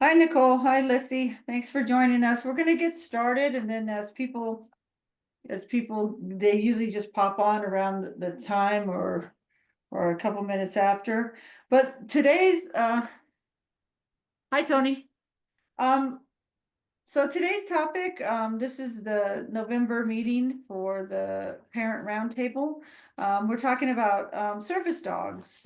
Hi, Nicole. Hi, Lissy. Thanks for joining us. We're gonna get started, and then as people, they usually just pop on around the time or a couple minutes after. But hi, Tony. Um, so today's topic, this is the November meeting for the Parent Roundtable. We're talking about service dogs.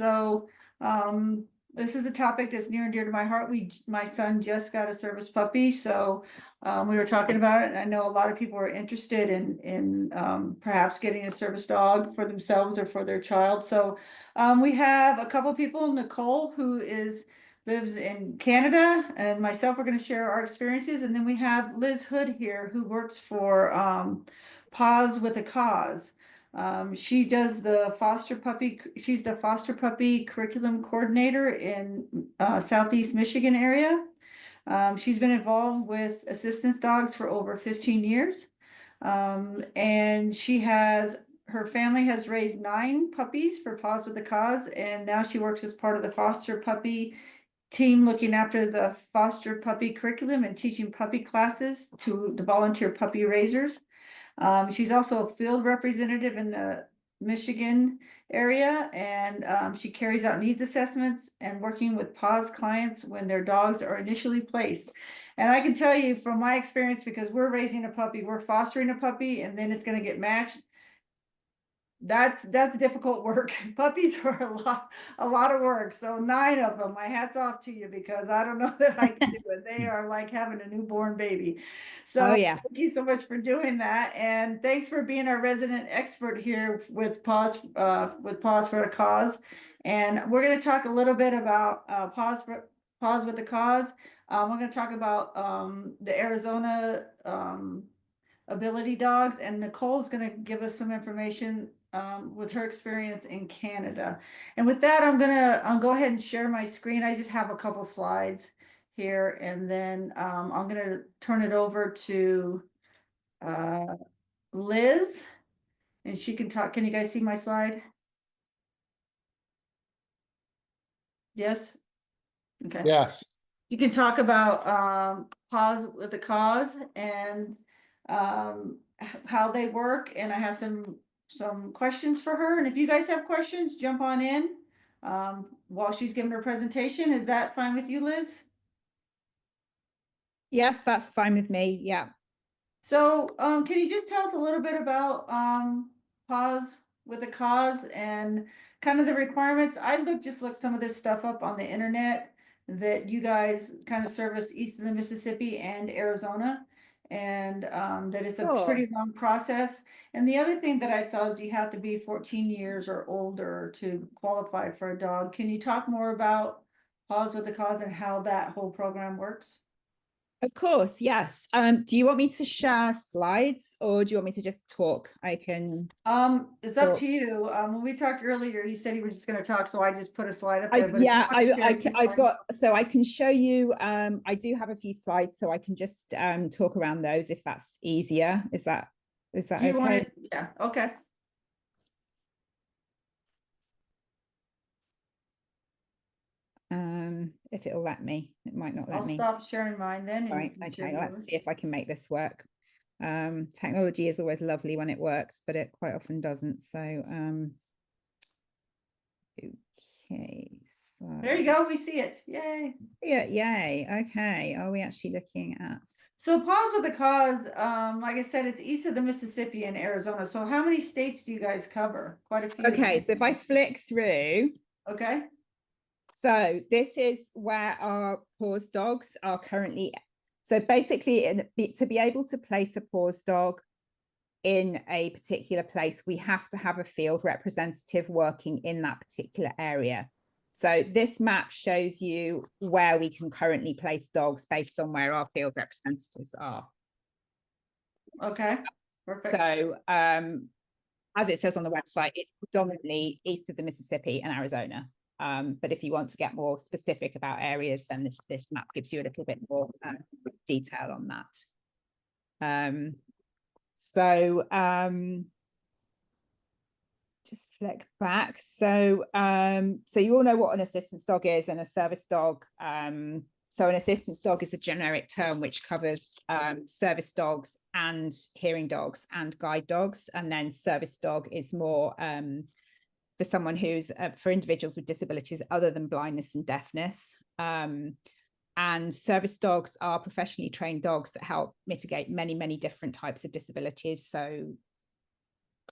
This is a topic that's near and dear to my heart. My son just got a service puppy, so we were talking about it. And I know a lot of people are interested in perhaps getting a service dog for themselves or for their child. So we have a couple people, Nicole, who lives in Canada, and myself are going to share our experiences. And then we have Liz Hood here, who works for Paws with a Cause. She does she's the foster puppy curriculum coordinator in Southeast Michigan area. She's been involved with assistance dogs for over 15 years. And her family has raised 9 puppies for Paws with a Cause, and now she works as part of the foster puppy team looking after the foster puppy curriculum and teaching puppy classes to the volunteer puppy raisers. She's also a field representative in the Michigan area, and she carries out needs assessments and working with Paws clients when their dogs are initially placed. And I can tell you from my experience, because we're raising a puppy, we're fostering a puppy, and then it's going to get matched. That's difficult work. Puppies are a lot of work. So 9 of them, my hat's off to you, because I don't know that I can do it. They are like having a newborn baby. Oh So yeah. thank you so much for doing that. And thanks for being our resident expert here with Paws for a Cause. And we're going to talk a little bit about Paws with a Cause. We're going to talk about the Arizona ability dogs, and Nicole's going to give us some information with her experience in Canada. And with that, I'll go ahead and share my screen. I just have a couple slides here, and then I'm gonna turn it over to uh, Liz, and she can talk. Can you guys see my slide? Yes? Okay. Yes. You can talk about Paws with the Cause and how they work, and I have some questions for her. And if you guys have questions, jump on in while she's giving her presentation. Is that fine with you, Liz? Yes, that's fine with me. Yeah. So can you just tell us a little bit about Paws with a Cause and kind of the requirements? Just looked some of this stuff up on the internet, that you guys kind of service east of the Mississippi and Arizona, and that it's a Sure. pretty long process. And the other thing that I saw is you have to be 14 years or older to qualify for a dog. Can you talk more about Paws with a Cause and how that whole program works? Of course, yes. Do you want me to share slides or do you want me to just talk? I can It's up to talk. you. When we talked earlier, you said you were just gonna talk, so I just put a slide up there, but if you Yeah, want to share, it's I've fine. got, so I can show you, I do have a few slides, so I can just talk around those if that's easier. Is that Do you want okay? it? Yeah, okay. If it'll let me, it might not I'll let me. stop sharing mine then and you Right, can share okay, let's yours. see if I can make this work. Technology is always lovely when it works, but it quite often doesn't. So okay, so There you go, we see it. Yay. yeah, yay. Okay, are we actually looking at? So Paws with a Cause, like I said, it's east of the Mississippi and Arizona. So how many states do you guys cover? Quite a few. Okay, so if I flick through, Okay. so this is where our Paws dogs are currently. So basically, to be able to place a Paws dog in a particular place, we have to have a field representative working in that particular area. So this map shows you where we can currently place dogs based on where our field representatives are. Okay. Perfect. So as it says on the website, it's predominantly east of the Mississippi and Arizona. But if you want to get more specific about areas, then this map gives you a little bit more detail on that. Just flick back. So you all know what an assistance dog is and a service dog. So an assistance dog is a generic term which covers service dogs and hearing dogs and guide dogs. And then service dog is more for someone who's for individuals with disabilities other than blindness and deafness. And service dogs are professionally trained dogs that help mitigate many, many different types of disabilities. So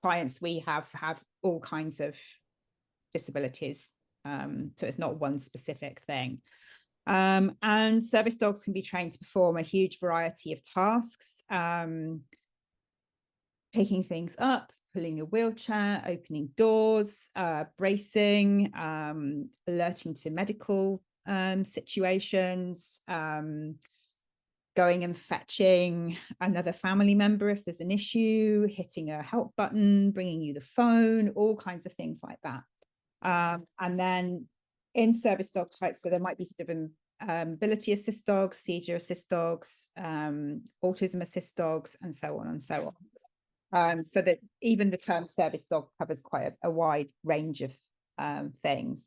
clients we have all kinds of disabilities. So it's not one specific thing. And service dogs can be trained to perform a huge variety of tasks, picking things up, pulling a wheelchair, opening doors, bracing, alerting to medical situations, going and fetching another family member if there's an issue, hitting a help button, bringing you the phone, all kinds of things like that. And then in service dog types, so there might be sort of ability assist dogs, seizure assist dogs, autism assist dogs, and so on and so on. So that even the term service dog covers quite a wide range of things.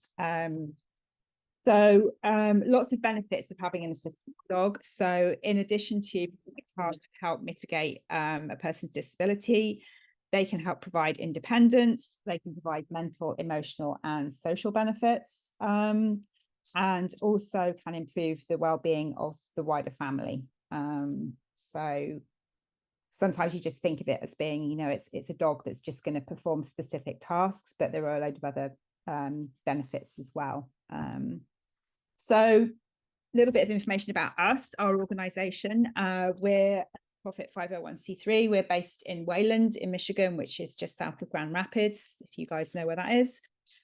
So lots of benefits of having an assistant dog. So in addition to tasks that help mitigate a person's disability, they can help provide independence, they can provide mental, emotional, and social benefits, and also can improve the well-being of the wider family. So sometimes you just think of it as being, you know, it's a dog that's just going to perform specific tasks, but there are a load of other benefits as well. So a little bit of information about us, our organisation. We're profit 501c3. We're based in Wayland in Michigan, which is just south of Grand Rapids, if you guys know where that is.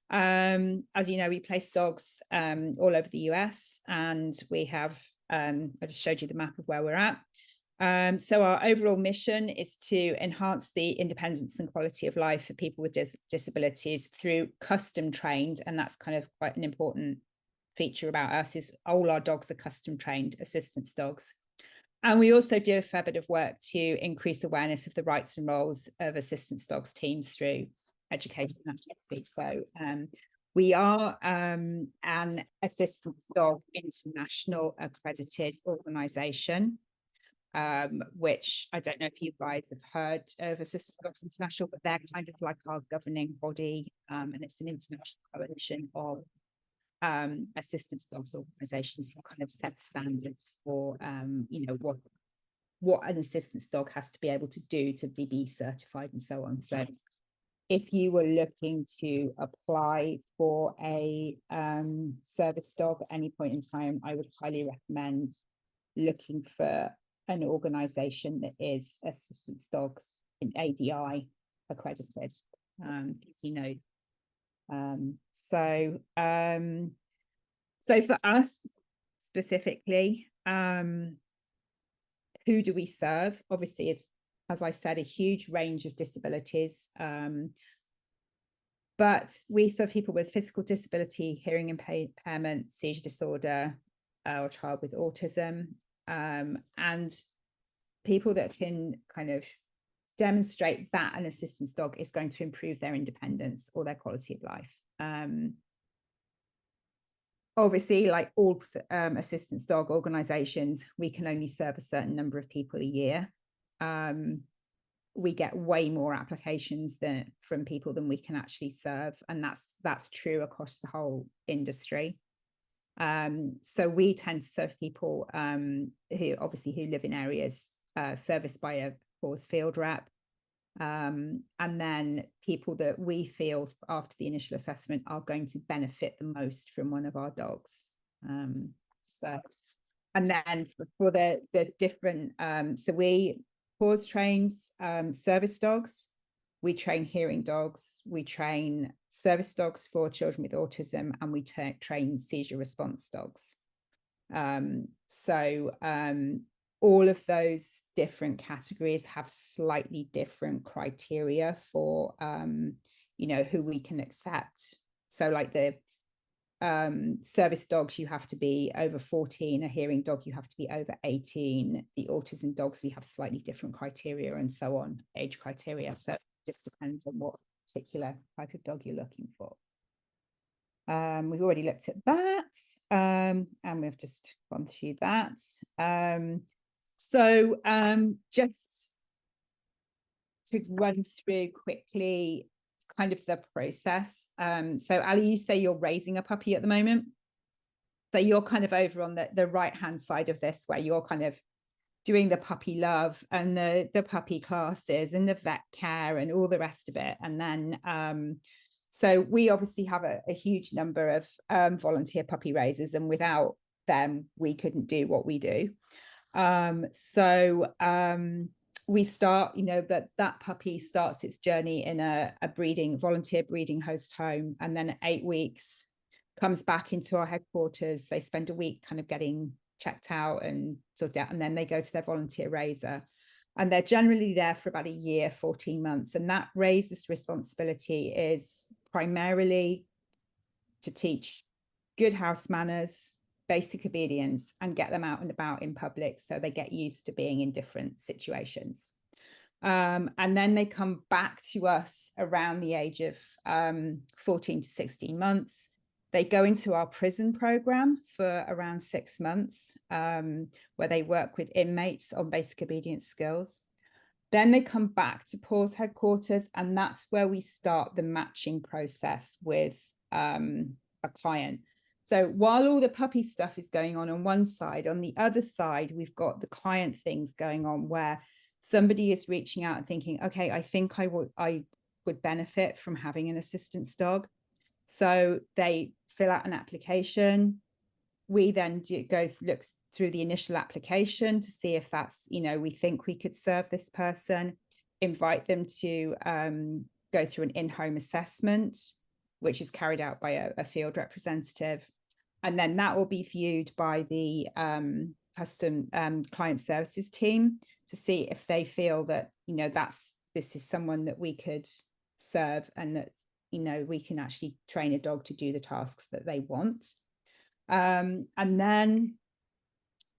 As you know, we place dogs all over the US, and we have, I just showed you the map of where we're at. So our overall mission is to enhance the independence and quality of life for people with disabilities through custom trained, and that's kind of quite an important feature about us, is all our dogs are custom trained assistance dogs. And we also do a fair bit of work to increase awareness of the rights and roles of assistance dogs teams through education and advocacy. So we are an assistance dog international accredited organisation, which I don't know if you guys have heard of Assistance Dogs International, but they're kind of like our governing body, and it's an international coalition of assistance dogs organizations who kind of set standards for you know, what an assistance dog has to be able to do to be certified and so on. So if you were looking to apply for a service dog at any point in time, I would highly recommend looking for an organization that is assistance dogs in ADI accredited, because you know. So for us specifically, who do we serve? Obviously, it's, as I said, a huge range of disabilities, but we serve people with physical disability, hearing impairment, seizure disorder, or a child with autism, and people that can kind of demonstrate that an assistance dog is going to improve their independence or their quality of life. Obviously, like all assistance dog organizations, we can only serve a certain number of people a year. We get way more applications from people than we can actually serve, and that's true across the whole industry. So we tend to serve people who live in areas serviced by a Paws field rep, and then people that we feel after the initial assessment are going to benefit the most from one of our dogs. So, and then for the different, so we Paws trains service dogs, we train hearing dogs, we train service dogs for children with autism, and we train seizure response dogs. All of those different categories have slightly different criteria for, you know, who we can accept. So like the service dogs, you have to be over 14, a hearing dog, you have to be over 18. The autism dogs, we have slightly different criteria and so on, age criteria. So it just depends on what particular type of dog you're looking for. We've already looked at that. And we've just gone through that. Just to run through quickly kind of the process. So Ali, you say you're raising a puppy at the moment. So you're kind of over on the right-hand side of this, where you're kind of doing the puppy love and the puppy classes and the vet care and all the rest of it. And then, so we obviously have a huge number of volunteer puppy raisers, and without them, we couldn't do what we do. We start, that puppy starts its journey in a volunteer breeding host home, and then at 8 weeks comes back into our headquarters. They spend a week kind of getting checked out and sorted out, and then they go to their volunteer raiser, and they're generally there for about a year, 14 months. And that raiser's responsibility is primarily to teach good house manners, basic obedience, and get them out and about in public so they get used to being in different situations. And then they come back to us around the age of 14 to 16 months. They go into our prison program for around 6 months, where they work with inmates on basic obedience skills. Then they come back to Paws headquarters, and that's where we start the matching process with a client. So while all the puppy stuff is going on one side, on the other side, we've got the client things going on, where somebody is reaching out and thinking, okay, I think I would benefit from having an assistance dog. So they fill out an application. We then look through the initial application to see if that's, we think we could serve this person, invite them to go through an in-home assessment, which is carried out by a field representative. And then that will be viewed by the custom client services team to see if they feel that, this is someone that we could serve, and that, we can actually train a dog to do the tasks that they want. And then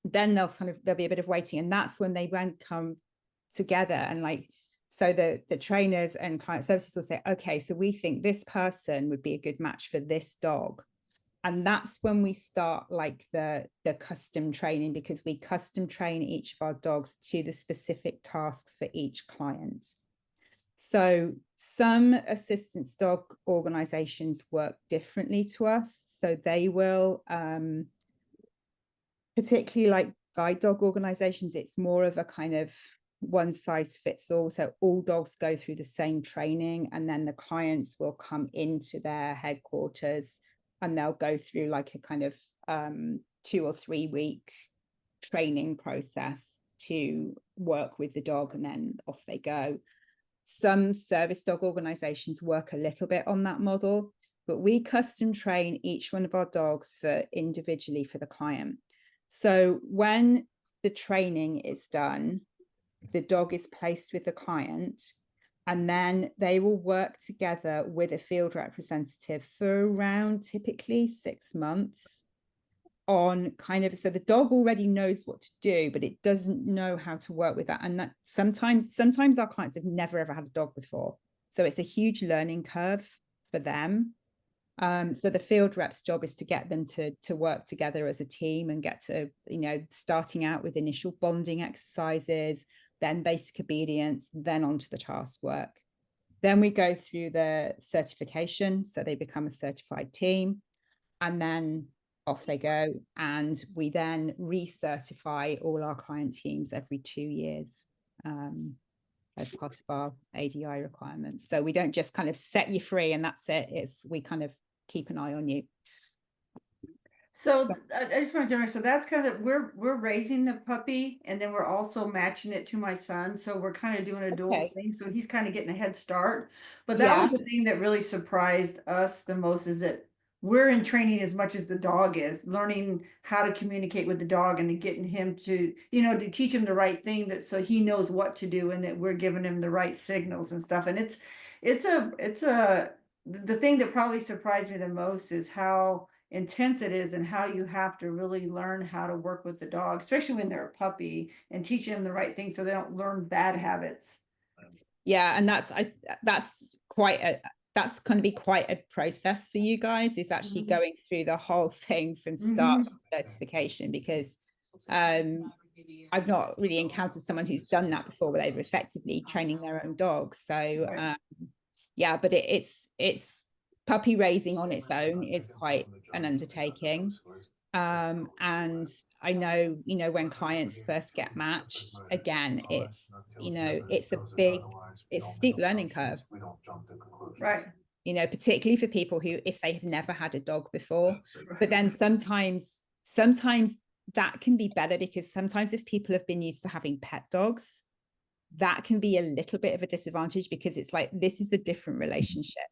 there'll be a bit of waiting, and that's when they come together, and so the trainers and client services will say, okay, so we think this person would be a good match for this dog. And that's when we start the custom training, because we custom train each of our dogs to the specific tasks for each client. So some assistance dog organizations work differently to us. So they will, particularly guide dog organizations, it's more of a kind of one size fits all. So all dogs go through the same training, and then the clients will come into their headquarters and they'll go through a kind of 2 or 3 week training process to work with the dog, and then off they go. Some service dog organizations work a little bit on that model, but we custom train each one of our dogs individually for the client. So when the training is done, the dog is placed with the client, and then they will work together with a field representative for around typically 6 months on so the dog already knows what to do, but it doesn't know how to work with that. And that sometimes our clients have never ever had a dog before, so it's a huge learning curve for them. So the field rep's job is to get them to work together as a team and get to, starting out with initial bonding exercises, then basic obedience, then onto the task work. Then we go through the certification, so they become a certified team, and then off they go. And we then recertify all our client teams every 2 years as part of our ADI requirements. So we don't just kind of set you free and that's it. We kind of keep an eye on you. So I just want to, so that's kind of, we're raising the puppy, and then we're also matching it to my son. So we're kind of doing a dual thing. So he's kind of getting a head start. But that was the thing that really surprised us the most, is that we're in training as much as the dog is, learning how to communicate with the dog and getting him to, to teach him the right thing, that so he knows what to do, and that we're giving him the right signals and stuff. And the thing that probably surprised me the most is how intense it is, and how you have to really learn how to work with the dog, especially when they're a puppy, and teach them the right thing so they don't learn bad habits. Yeah, and that's quite that's going to be quite a process for you guys, is actually going through the whole thing from start to certification, because I've not really encountered someone who's done that before, where they're effectively training their own dogs. So yeah, but it's puppy raising on its own is quite an undertaking. And I know, you know, when clients first get matched, again, it's, you know, it's a steep learning curve. Right. You know, particularly for people who, if they've never had a dog before, but then sometimes that can be better, because sometimes if people have been used to having pet dogs, that can be a little bit of a disadvantage, because it's like, this is a different relationship.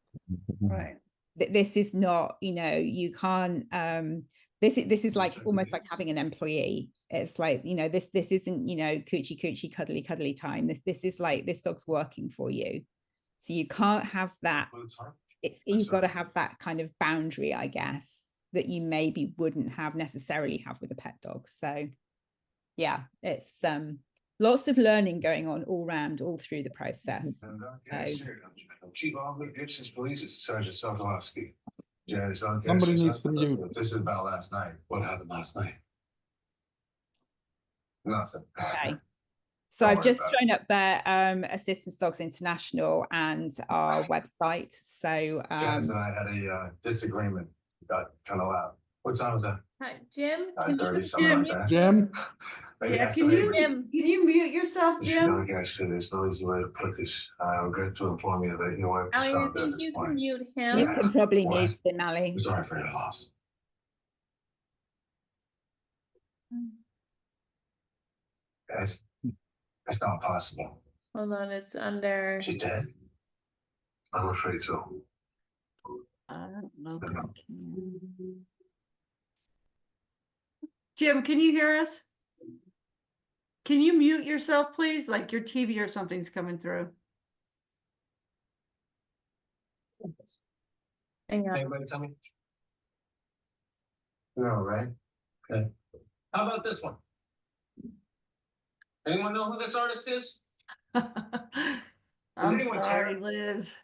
Right. This is not, you know, you can't, this is like almost like having an employee. It's like, you know, this isn't, you know, coochie, cuddly time. This is like, this dog's working for you. So you can't have that. You've got to have that kind of boundary, I guess, that you maybe wouldn't necessarily have with a pet dog. So yeah, it's lots of learning going on all through the process. Somebody needs to mute. This is about last night. What happened last night? Nothing. Okay. So I've just thrown up there Assistance Dogs International and our website. So Janice and I had a disagreement. Got kind of loud. What time was that? Hi, Jim. 9:30, something like that. Jim? Maybe Yeah, that's can the you neighbors. mute yourself, You should Jim? know, actually, there's no easy way to put this. I'm going to inform you that your wife was Ali, I found dead think this you can morning. mute you him. can probably What? mute him, Ali. Sorry for your loss. That's not possible. Hold on, it's under. She's dead? I'm afraid so. I don't know. I know. Jim, can you hear us? Can you mute yourself, please? Like your TV or something's coming through. Hang on. Anybody tell me? No, right? Okay. How about this one? Anyone know who this artist is? I'm anyone sorry, care? Liz.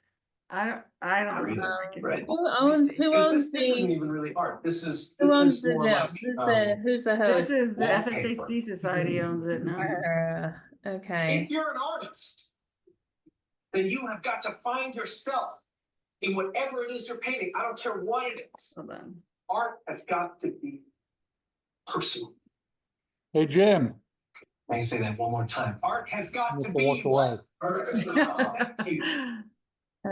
I don't read know. it, I can- right? Who owns Because this isn't the even really art. This is who owns is the more gym? like Who's the This host? is the wallpaper. FSHD Society owns it now. Okay. If you're an artist, then you have got to find yourself in whatever it is you're painting. I don't care what it is. Hold on. Art has got to be personal. Hey, Jim. May I say that one more time? Art has got You to have to walk be away. what? Personal. Thank you. I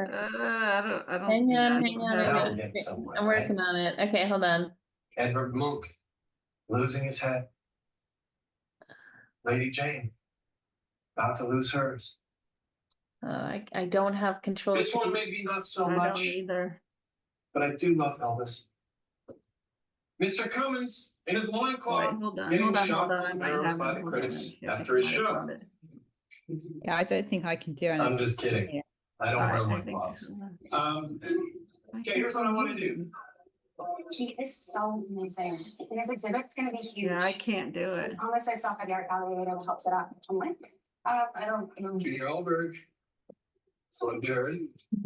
don't. Hang on, I hang don't on. have- That'll get somewhere, I'm working on it. Okay, hold on. Edward Munch losing his head. Lady Jane about to lose hers. I don't have control. This one maybe not so I don't much, either. but I do love Elvis. Mr. Cummins in his Wait, loincloth. hold on, getting hold on, shot hold on. full I of might arrows have by it. the Hold on, critics let me see. I after think his I might have show. found it. Yeah, I don't think I can do anything. I'm just kidding. Yeah. I don't wear I think- loincloths. Okay, here's what I want to do. He is so amazing. And his exhibit's gonna be huge. Yeah, I can't do it. On my side, stop by the art gallery later, helps it up. I'm like, I don't. Junior Alberg. So I'm Jared.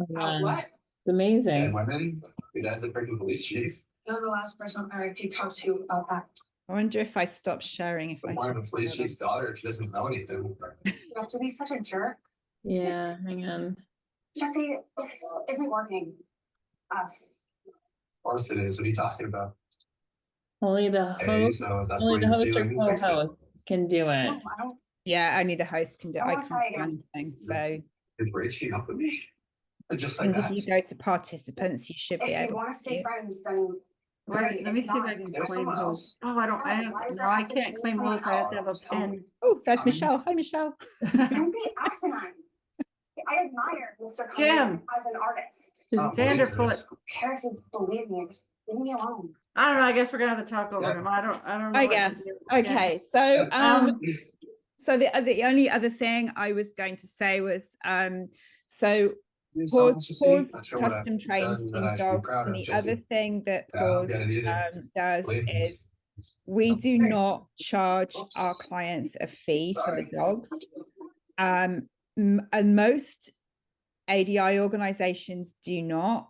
What? It's amazing. And women. Your dad's a freaking police chief. You're the last person I talked to about that. I wonder if I stop sharing, if I One of can. the police chief's daughter. She doesn't know anything. Do you have to be such a jerk? Yeah, hang on. Jesse, this isn't working. Us. Of course it is. What are you talking about? Only the Hey, host, so that's only what the you're host or feeling, fix it. co-host can do it. No, I don't. Yeah, only the host can do it. I I wanna can't try do again. anything. So It's breaking up with me. Just like if that. you go to participants, you should be If you able wanna to. stay friends, then Wait, great. let me If see if I not, can There's claim someone host. else. Oh, I don't, I Oh, why does no, that I have to can't be claim someone host. I have to have a else? pin. Oh, there's Michelle. Hi, Michelle. Don't be asinine. I admire Mr. Cummings Jim. as an artist. I don't Xander believe this. Foot. I don't care if you believe me, just leave me alone. I don't know. I guess we're gonna have to talk over Yeah. him. I don't know. I what to guess. do. Okay. So Yeah. the only other thing I was going to say was so These Paws songs, you see, not sure what I've custom trains done that I in should be dogs, proud and of, the other Jesse. thing that Yeah, I don't Paws get it either. does Believe me. is we do not charge our clients a fee for the Sorry. dogs. And most ADI organizations do not.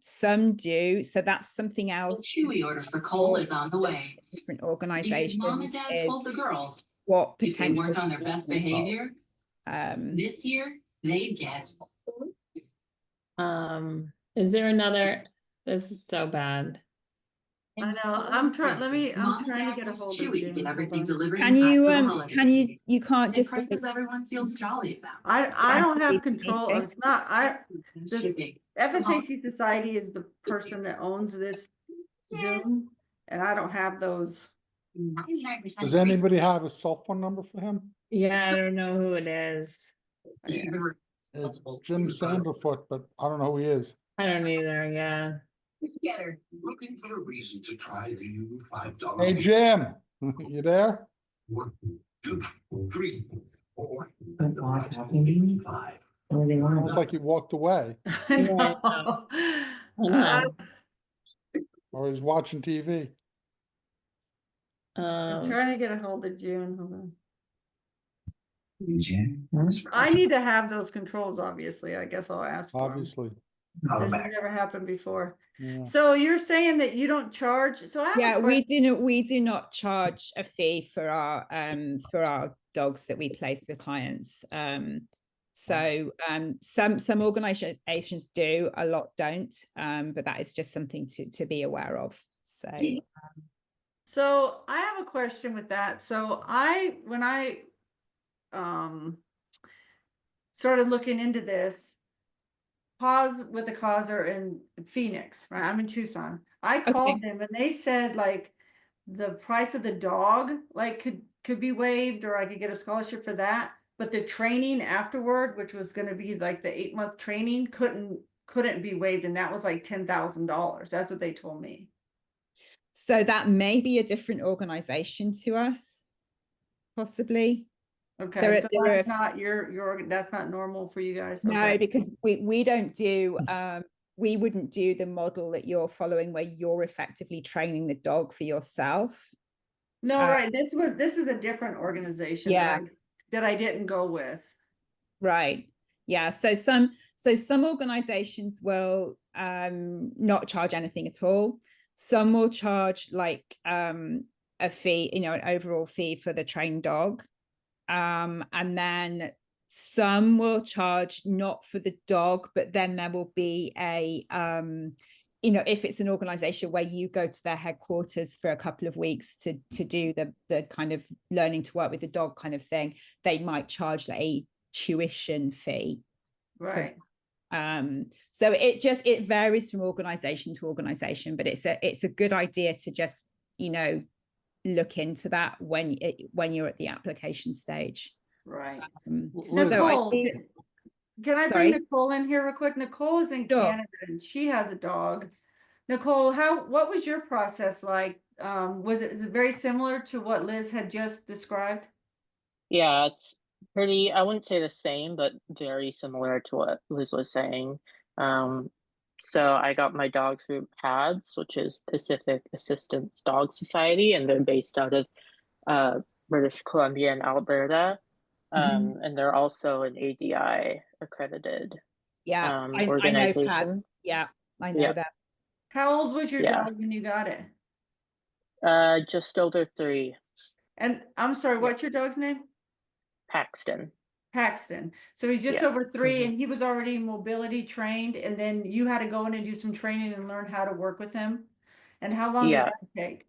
Some do. So that's something A else. Chewy order for Cole is on the way. Different Because organizations. mom and dad is told the girls what if they weren't potential on their best involved. behavior, this year they'd get. Is there another, this is so bad. I know, I'm trying, I'm Mom and trying to dad get a use hold of Chewy to Jim. get Hold everything on. delivered in Can time you for the holidays. you can't And just prices everyone feels jolly about. I don't have Anything. control, it's not, this Shipping. FSHD Society is the person that owns this Zoom, and I don't have those. 99% Does anybody have a cell phone number for him? Yeah, I don't know who it is. It's Jim Sanderfoot, but I don't know who he is. I don't either, yeah. Get her. Looking for a reason to try the new $5. Hey, Jim, you there? 1, 2, 3, 4, Good luck, happy New Year. 5. Almost like he walked away, I Yeah, I know. I know. or he's watching TV. I'm Um, trying to get a hold of June, hold on. I need to have those controls, obviously, I guess I'll ask for 'em. Obviously, This has never happened before. yeah. So you're saying that you don't charge, so I have a Yeah, question. we do not charge a fee for our dogs that we place with clients. Some organizations do, a lot don't, but that is just something to be aware of. So I have a question with that. So when I started looking into this, Paws with the cause are in Phoenix, right? I'm in Tucson. I called them and they said like the price of the dog like could be waived, or I could get a scholarship for that. But the training afterward, which was going to be like the 8-month training, couldn't be waived, and that was like $10,000. That's what they told me. So that may be a different organization to us, possibly. Okay, so that's not that's not normal for you guys. No, Okay. because we don't do we wouldn't do the model that you're following where you're effectively training the dog for yourself. No, right. This is a different organization that I didn't go with. Right. Yeah. So some organizations will not charge anything at all. Some will charge like a fee, an overall fee for the trained dog. And then some will charge not for the dog, but then there will be a if it's an organization where you go to their headquarters for a couple of weeks to do the kind of learning to work with the dog kind of thing, they might charge a tuition fee. Right. So it varies from organization to organization, but it's a good idea to just look into that when you're at the application stage. Right. Nicole, can I bring Nicole in here real quick? Nicole is in Canada and she has a dog. Nicole, what was your process like? Is it very similar to what Liz had just described? Yeah, it's pretty, I wouldn't say the same, but very similar to what Liz was saying. So I got my dog through Pads, which is Pacific Assistance Dog Society, and they're based out of British Columbia and Alberta. And they're also an ADI accredited organization. I know Pads. Yeah, I know that. How old was your dog when you got it? Just over 3. And I'm sorry, what's your dog's name? Paxton. So he's just over 3 and he was already mobility trained, and then you had to go in and do some training and learn how to work with him. And how long did that take?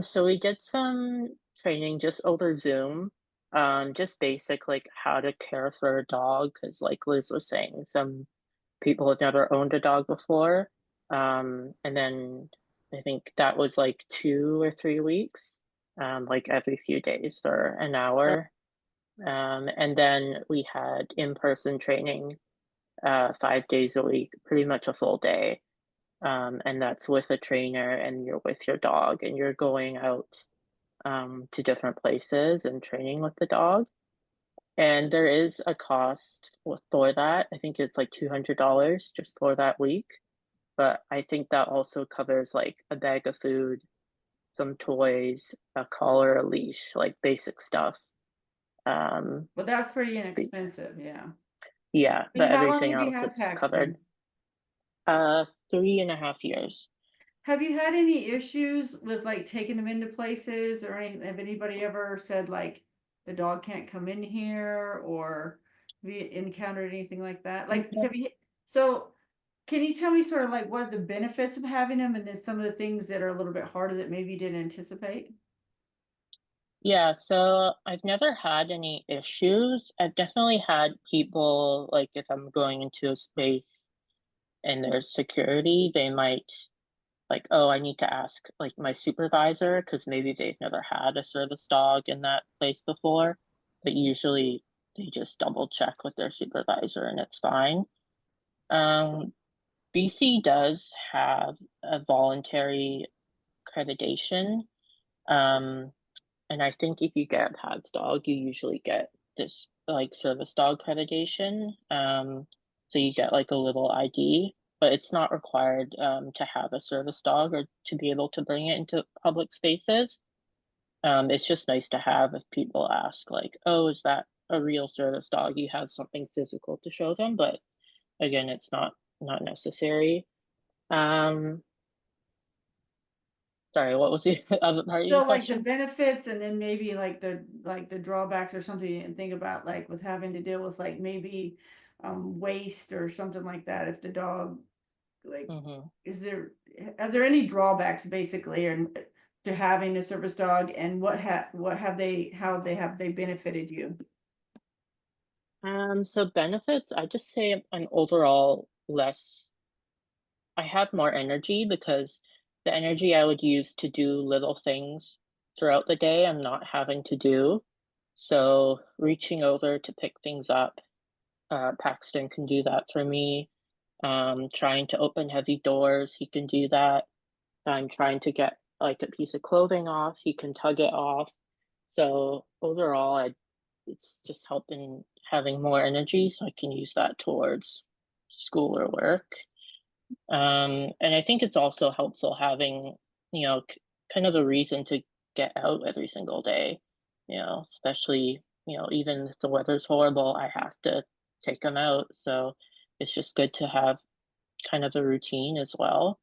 So we did some training just over Zoom, just basic like how to care for a dog, because like Liz was saying, some people have never owned a dog before. And then I think that was like 2 or 3 weeks, like every few days for an hour. And then we had in-person training 5 days a week, pretty much a full day. And that's with a trainer, and you're with your dog, and you're going out to different places and training with the dog. And there is a cost for that. I think it's like $200 just for that week. But I think that also covers like a bag of food, some toys, a collar, a leash, like basic stuff. Well, that's pretty inexpensive, yeah. Yeah, but How long everything have you else had is Paxton? covered. 3.5 years. Have you had any issues with like taking them into places or have anybody ever said like the dog can't come in here or have you encountered anything like that? Like, so can you tell me sort of like what are the benefits of having them and then some of the things that are a little bit harder that maybe you didn't anticipate? Yeah, so I've never had any issues. I've definitely had people, like if I'm going into a space and there's security, they might like, oh, I need to ask like my supervisor because maybe they've never had a service dog in that place before. But usually they just double check with their supervisor and it's fine. BC does have a voluntary accreditation. Um, and I think if you get a PADS dog, you usually get this like service dog accreditation. So you get like a little ID, but it's not required to have a service dog or to be able to bring it into public spaces. It's just nice to have if people ask like, oh, is that a real service dog? You have something physical to show them, but again, it's not necessary. Um, sorry, what was the other part of your So like the question? benefits and then maybe like the drawbacks or something you didn't think about, like with having to deal with like maybe waste or something like that if the dog like Mhm. are there any drawbacks basically or to having a service dog and what have they how they have they benefited you? So benefits, I just say I'm overall less, I have more energy because the energy I would use to do little things throughout the day, I'm not having to do. So reaching over to pick things up, Paxton can do that for me. Trying to open heavy doors, he can do that. I'm trying to get like a piece of clothing off, he can tug it off. So overall, it's just helping having more energy so I can use that towards school or work. And I think it's also helpful having, kind of a reason to get out every single day, especially, even if the weather's horrible, I have to take them out. So it's just good to have kind of a routine as well.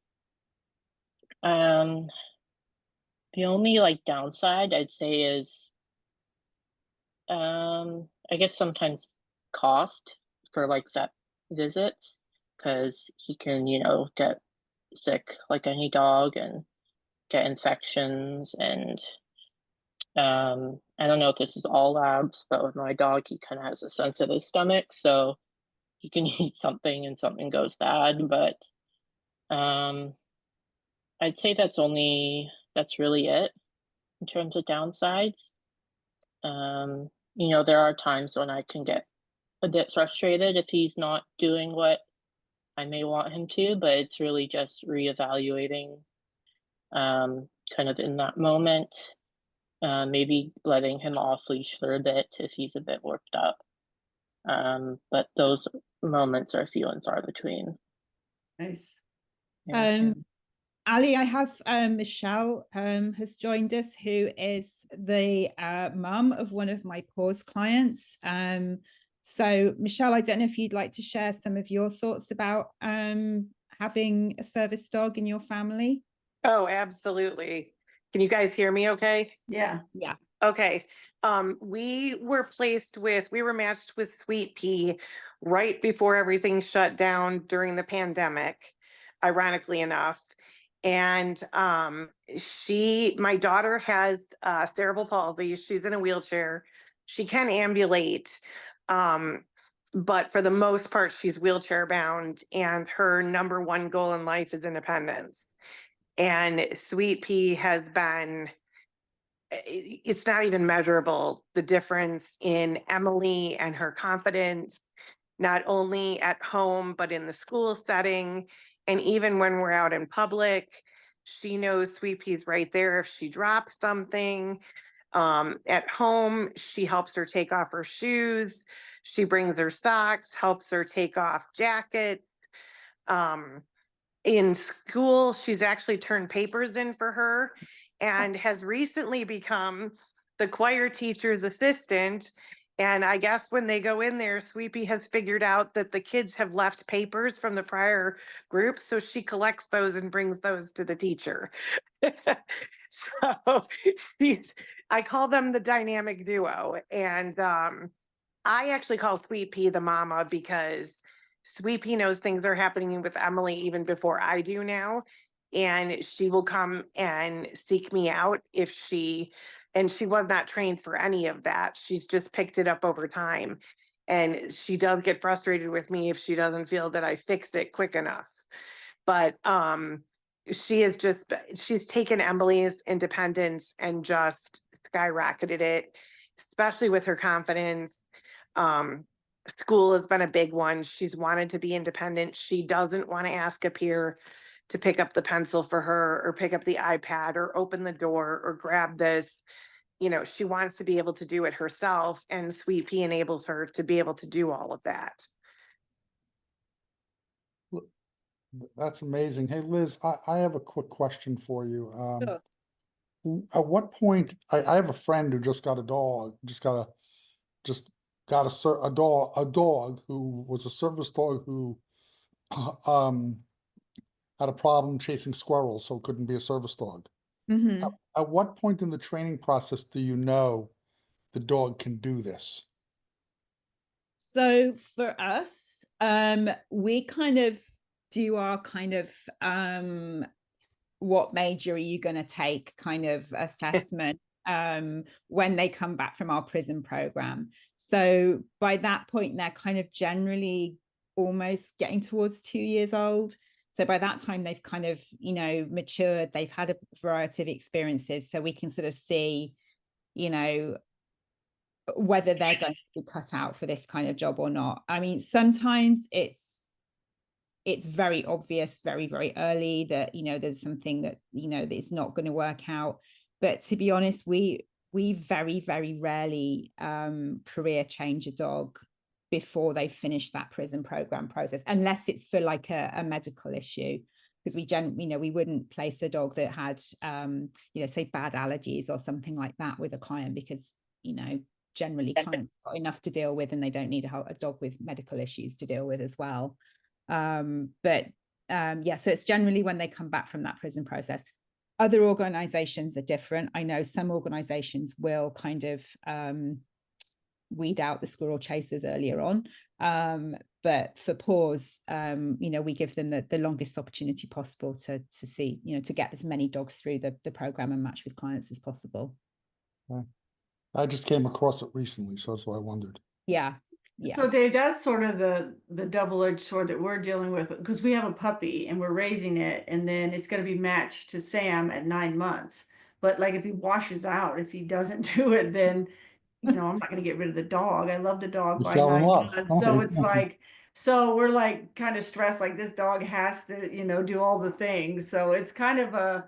Um, the only like downside I'd say is I guess sometimes cost for like vet visits because he can, get sick like any dog and get infections and I don't know if this is all labs, but with my dog he kind of has a sensitive stomach, so he can eat something and something goes bad, but um I'd say that's really it in terms of downsides. There are times when I can get a bit frustrated if he's not doing what I may want him to, but it's really just reevaluating kind of in that moment, maybe letting him off leash for a bit if he's a bit worked up. But those moments are few and far between. Nice. Yeah. Ali, I have Michelle has joined us, who is the mum of one of my Paws clients. So Michelle, I don't know if you'd like to share some of your thoughts about having a service dog in your family. Oh, absolutely. Can you guys hear me okay? Yeah. Yeah. Okay. We were matched with Sweet Pea right before everything shut down during the pandemic, ironically enough. And my daughter has cerebral palsy. She's in a wheelchair. She can ambulate. But for the most part, she's wheelchair bound, and her number one goal in life is independence. And Sweet Pea has been, it's not even measurable, the difference in Emily and her confidence, not only at home, but in the school setting. And even when we're out in public, she knows Sweet Pea's right there if she drops something. At home, she helps her take off her shoes. She brings her socks, helps her take off jackets. In school, she's actually turned papers in for her and has recently become the choir teacher's assistant And I guess when they go in there, Sweepy has figured out that the kids have left papers from the prior group. So she collects those and brings those to the teacher. So I call them the dynamic duo. And I actually call Sweet Pea the mama because Sweet Pea knows things are happening with Emily even before I do now. And she will come and seek me out and she was not trained for any of that. She's just picked it up over time. And she does get frustrated with me if she doesn't feel that I fixed it quick enough. But she's taken Emily's independence and just skyrocketed it, especially with her confidence. School has been a big one. She's wanted to be independent. She doesn't want to ask a peer to pick up the pencil for her or pick up the iPad or open the door or grab this. She wants to be able to do it herself, and Sweet Pea enables her to be able to do all of that. That's amazing. Hey, Liz, I have a quick question for you. Sure. At what point, I have a friend who just got a dog, just got a dog who was a service dog who had a problem chasing squirrels, so couldn't be a service dog. Mhm. At what point in the training process do you know the dog can do this? So for us, we kind of do our kind of what major are you going to take kind of assessment when they come back from our prison program. So by that point, they're kind of generally almost getting towards 2 years old. So by that time, they've kind of, matured. They've had a variety of experiences. So we can sort of see, whether they're going to be cut out for this kind of job or not. I mean, sometimes it's very obvious very, very early that, there's something that, that it's not going to work out. But to be honest, we very, very rarely career change a dog before they finish that prison program process, unless it's for like a medical issue. Because we wouldn't place a dog that had, say bad allergies or something like that with a client, because, generally clients got enough to deal with and they don't need a dog with medical issues to deal with as well. So it's generally when they come back from that prison process. Other organizations are different. I know some organizations will kind of weed out the squirrel chasers earlier on. But for Paws, we give them the longest opportunity possible to see, to get as many dogs through the program and match with clients as possible. Okay. I just came across it recently, so that's why I wondered. Yeah. So Dave, that's sort of the double-edged sword that we're dealing with, because we have a puppy and we're raising it, and then it's going to be matched to Sam at 9 months. But like, if he washes out, if he doesn't do it, then I'm not going to get rid of the dog. I love the dog You by fell in 9 love. months. So it's like, so we're like kind of stressed, like this dog has to, do all the things. So it's kind of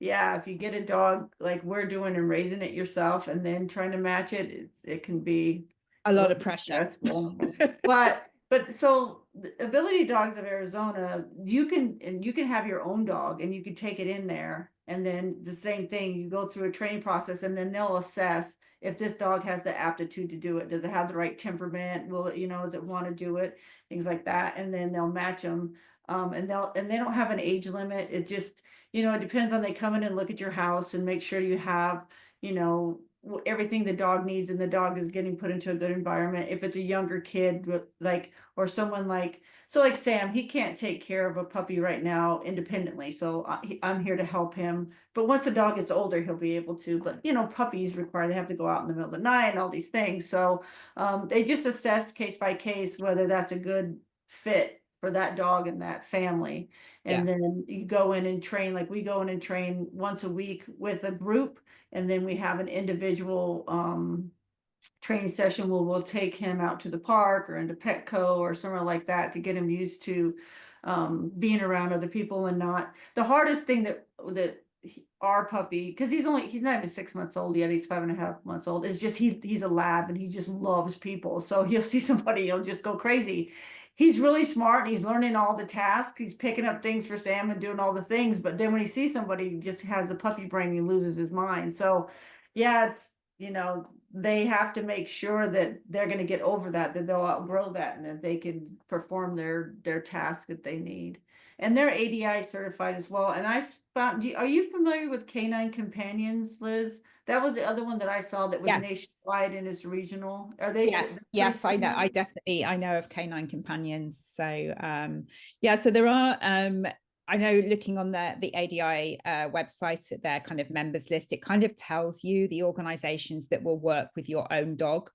if you get a dog like we're doing and raising it yourself and then trying to match it, it can be a lot of pressure. Stressful. but so the Ability Dogs of Arizona, you can have your own dog and you can take it in there, and then the same thing, you go through a training process, and then they'll assess if this dog has the aptitude to do it. Does it have the right temperament? Will it, does it want to do it? Things like that, and then they'll match them. And they don't have an age limit. It just, it depends on, they come in and look at your house and make sure you have, everything the dog needs and the dog is getting put into a good environment. If it's a younger kid, or someone like Sam, he can't take care of a puppy right now independently, so I'm here to help him. But once the dog gets older, he'll be able to. But puppies require, they have to go out in the middle of the night and all these things, so they just assess case by case whether that's a good fit for that dog and that family. And then you go in and train, like we go in and train once a week with a group, and then we have an individual training session where we'll take him out to the park or into Petco or somewhere like that to get him used to being around other people. And not the hardest thing that our puppy, because he's not even 6 months old yet, he's 5.5 months old, is just he's a lab and he just loves people. So he'll see somebody, he'll just go crazy. He's really smart and he's learning all the tasks. He's picking up things for Sam and doing all the things. But then when he sees somebody, he just has a puppy brain, he loses his mind. So yeah, you know, they have to make sure that they're gonna get over that they'll outgrow that, and that they can perform their task that they need. And they're ADI certified as well, and found, are you familiar with Canine Companions, Liz? That was the other one that I saw that was Yes. nationwide and is regional. Are they? Yes, I know. I know of Canine Companions. So yeah, so there are I know, looking on the ADI website at their kind of members list, it kind of tells you the organizations that will work with your own dog.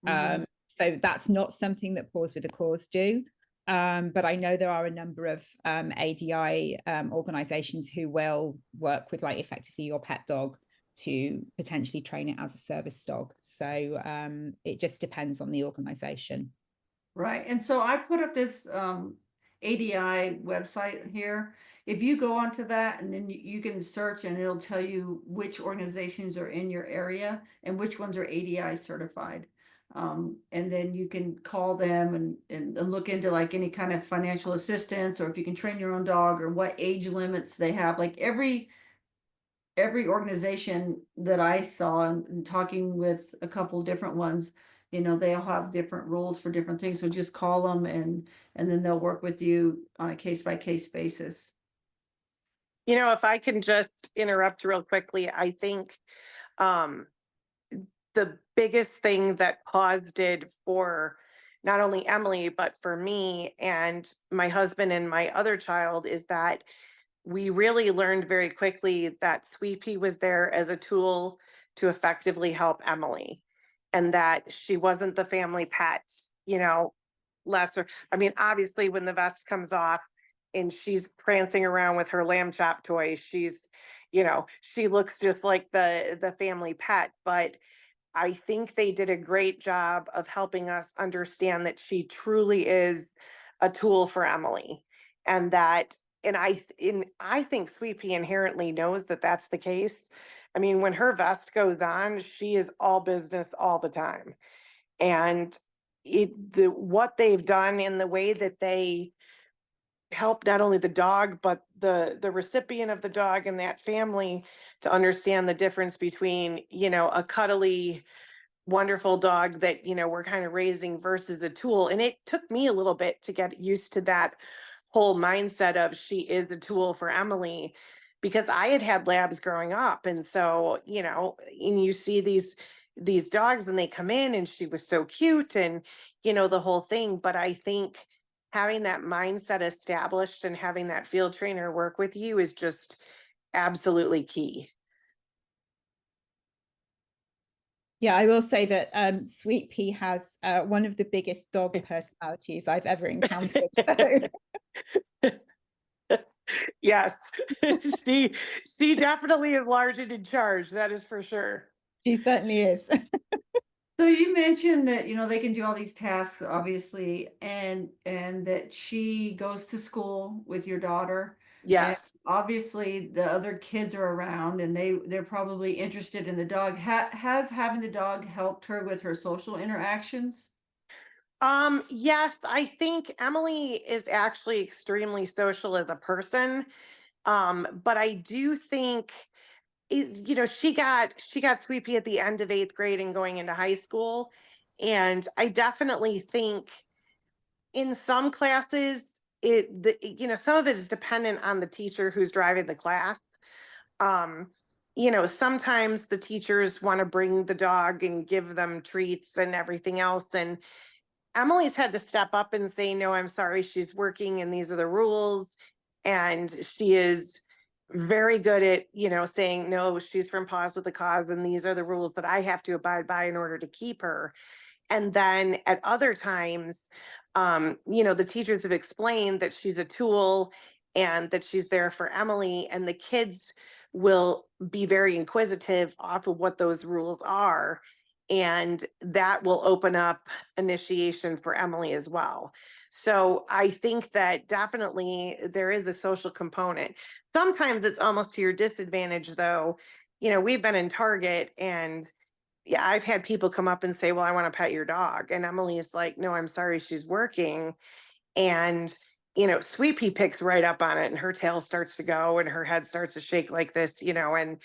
So that's not something that Paws with a Cause do. But I know there are a number of ADI organizations who will work with, like, effectively your pet dog to potentially train it as a service dog. So it just depends on the organization. Right. And so I put up this ADI website here. If you go onto that, and then you can search, and it'll tell you which organizations are in your area and which ones are ADI certified. And then you can call them and look into, like, any kind of financial assistance, or if you can train your own dog, or what age limits they have. Like, every organization that I saw, and talking with a couple different ones, you know, they all have different rules for different things. So just call them, and then they'll work with you on a case-by-case basis. You know, if I can just interrupt real quickly, I think the biggest thing that Paws did for not only Emily, but for me and my husband and my other child, is that we really learned very quickly that Sweet Pea was there as a tool to effectively help Emily, and that she wasn't the family pet, you know, lesser. I mean, obviously, when the vest comes off and she's prancing around with her lamb chop toy, she's, you know, she looks just like the family pet. But I think they did a great job of helping us understand that she truly is a tool for Emily, and that, and I think Sweet Pea inherently knows that that's the case. I mean, when her vest goes on, she is all business all the time. And what they've done in the way that they help not only the dog, but the recipient of the dog and that family to understand the difference between, you know, a cuddly, wonderful dog that, you know, we're kind of raising versus a tool. And it took me a little bit to get used to that whole mindset of she is a tool for Emily, because I had labs growing up. And so, you know, and you see these dogs and they come in, and she was so cute, and, you know, the whole thing. But I think having that mindset established and having that field trainer work with you is just absolutely key. Yeah, I will say that Sweet Pea has one of the biggest dog personalities I've ever encountered. So yes, she definitely is large and in charge. That is for sure. she certainly is. So you mentioned that, you know, they can do all these tasks, obviously, and that she goes to school with your daughter. And Yes. obviously the other kids are around, and they're probably interested in the dog. Has having the dog helped her with her social interactions? Yes, I think Emily is actually extremely social as a person. But I do think is, you know, she got Sweet Pea at the end of 8th grade and going into high school. And I definitely think in some classes, you know, some of it is dependent on the teacher who's driving the class. Um, you know, sometimes the teachers want to bring the dog and give them treats and everything else. And Emily's had to step up and say, no, I'm sorry, she's working and these are the rules. And she is very good at, you know, saying, no, she's from Paws with a Cause, and these are the rules that I have to abide by in order to keep her. And then at other times, you know, the teachers have explained that she's a tool and that she's there for Emily, and the kids will be very inquisitive off of what those rules are. And that will open up initiation for Emily as well. So I think that definitely there is a social component. Sometimes it's almost to your disadvantage, though. You know, we've been in Target, and yeah, I've had people come up and say, well, I want to pet your dog. And Emily is like, no, I'm sorry, she's working. And, you know, Sweet Pea picks right up on it, and her tail starts to go and her head starts to shake like this, you know, and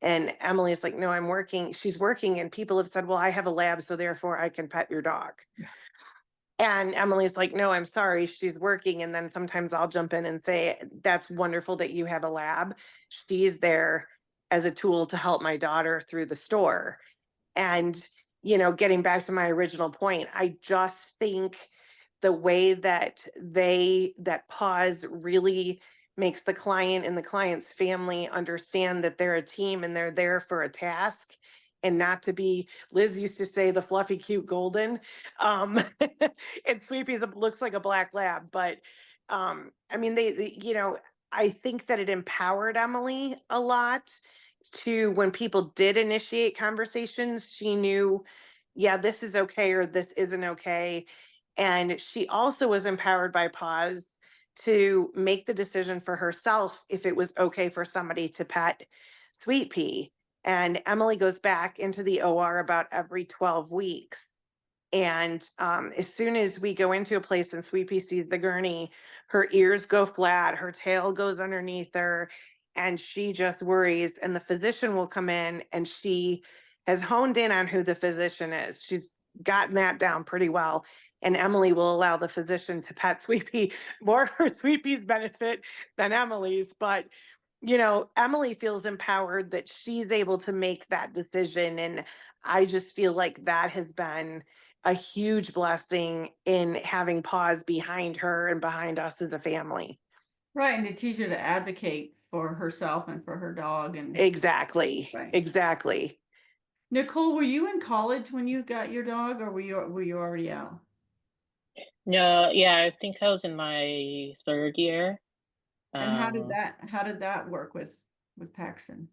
And Emily's like, no, I'm working. She's working. And people have said, well, I have a lab, so therefore I can pet your dog. And Emily's like, no, I'm sorry, she's working. And then sometimes I'll jump in and say, that's wonderful that you have a lab. She's there as a tool to help my daughter through the store. And, you know, getting back to my original point, I just think the way that Paws really makes the client and the client's family understand that they're a team and they're there for a task and not to be, Liz used to say, the fluffy, cute golden. And Sweepy looks like a black lab, but I mean, you know, I think that it empowered Emily a lot to, when people did initiate conversations, she knew, yeah, this is okay or this isn't okay. And she also was empowered by Paws to make the decision for herself if it was okay for somebody to pet Sweet Pea. And Emily goes back into the OR about every 12 weeks. And as soon as we go into a place and Sweet Pea sees the gurney, her ears go flat, her tail goes underneath her, and she just worries. And the physician will come in, and she has honed in on who the physician is. She's gotten that down pretty well. And Emily will allow the physician to pet Sweet Pea more for Sweet Pea's benefit than Emily's. But, you know, Emily feels empowered that she's able to make that decision. And I just feel like that has been a huge blessing in having Paws behind her and behind us as a family. Right, and to teach her to advocate for herself and for her dog. And Exactly. Right. Exactly. Nicole, were you in college when you got your dog, or were you already out? No, yeah, I think I was in my 3rd year. And how did that work with Paxson?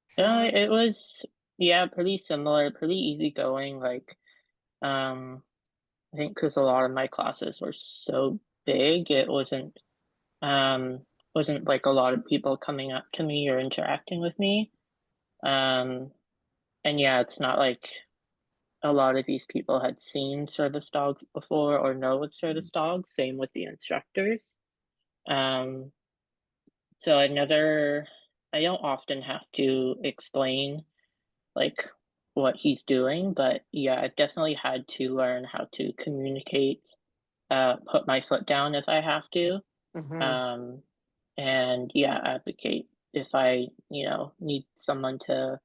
Similar? It was, yeah, pretty similar, pretty easygoing. Like, I think because a lot of my classes were so big, it wasn't like a lot of people coming up to me or interacting with me. Um, and yeah, it's not like a lot of these people had seen service dogs before or know of service dogs. Same with the instructors. Um, so I don't often have to explain like what he's doing, but yeah, I've definitely had to learn how to communicate, put my foot down if I have to. Um, and yeah, advocate if I, need someone to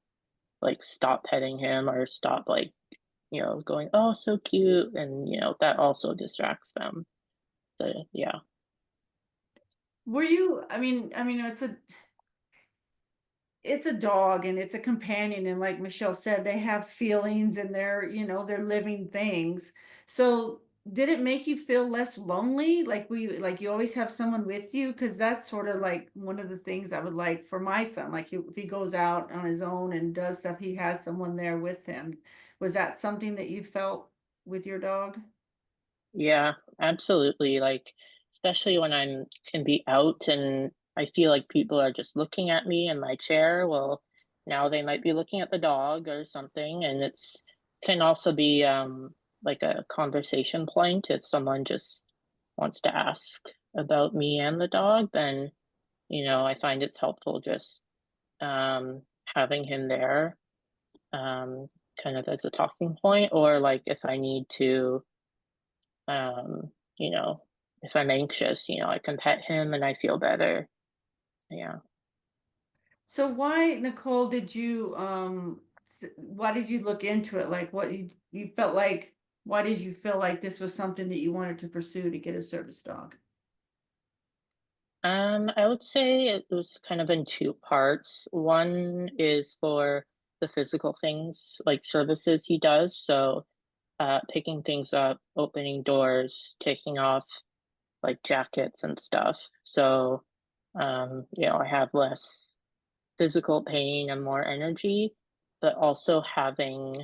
like stop petting him or stop like, going, oh, so cute. And, that also distracts them. So yeah. Were you, it's a dog and it's a companion, and like Michelle said, they have feelings and they're living things. So did it make you feel less lonely? Like you always have someone with you? Because that's sort of like one of the things I would like for my son. Like if he goes out on his own and does stuff, he has someone there with him. Was that something that you felt with your dog? Yeah, absolutely. Like, especially when can be out and I feel like people are just looking at me in my chair. Well, now they might be looking at the dog or something, and can also be like a conversation point if someone just wants to ask about me and the dog, then I find it's helpful just having him there, um, kind of as a talking point, or like if I need to um, you know, if I'm anxious, I can pet him and I feel better. Yeah. So why, Nicole, why did you look into it? Like what you felt like, why did you feel like this was something that you wanted to pursue to get a service dog? I would say it was kind of in 2 parts. One is for the physical things, like services he does. So, picking things up, opening doors, taking off like jackets and stuff. So, I have less physical pain and more energy, but also having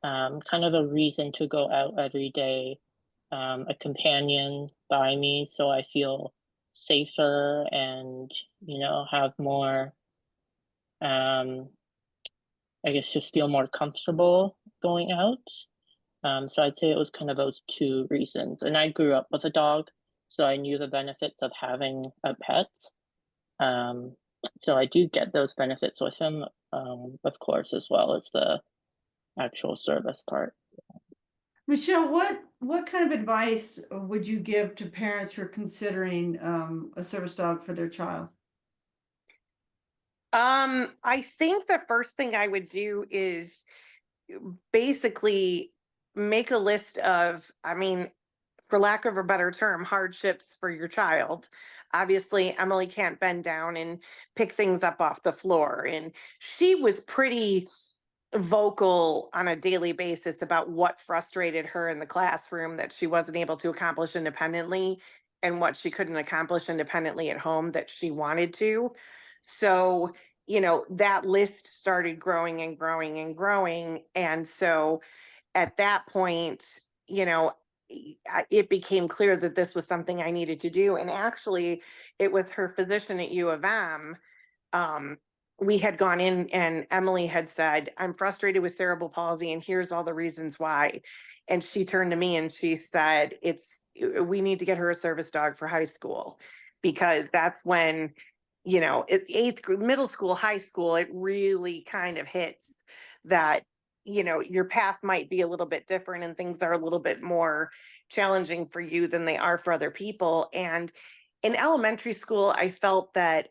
kind of a reason to go out every day, a companion by me, so I feel safer and, have more, um, I guess, just feel more comfortable going out. So I'd say it was kind of those 2 reasons. And I grew up with a dog, so I knew the benefits of having a pet. So I do get those benefits with him, of course, as well as the actual service part. Michelle, what kind of advice would you give to parents who are considering a service dog for their child? I think the first thing I would do is basically make a list of, I mean, for lack of a better term, hardships for your child. Obviously, Emily can't bend down and pick things up off the floor. And she was pretty vocal on a daily basis about what frustrated her in the classroom that she wasn't able to accomplish independently and what she couldn't accomplish independently at home that she wanted to. So, that list started growing and growing and growing. And so at that point, it became clear that this was something I needed to do. And actually, it was her physician at U of M. We had gone in and Emily had said, I'm frustrated with cerebral palsy and here's all the reasons why. And she turned to me and she said, we need to get her a service dog for high school, because that's when, middle school, high school, it really kind of hits that, your path might be a little bit different and things are a little bit more challenging for you than they are for other people. And in elementary school, I felt that,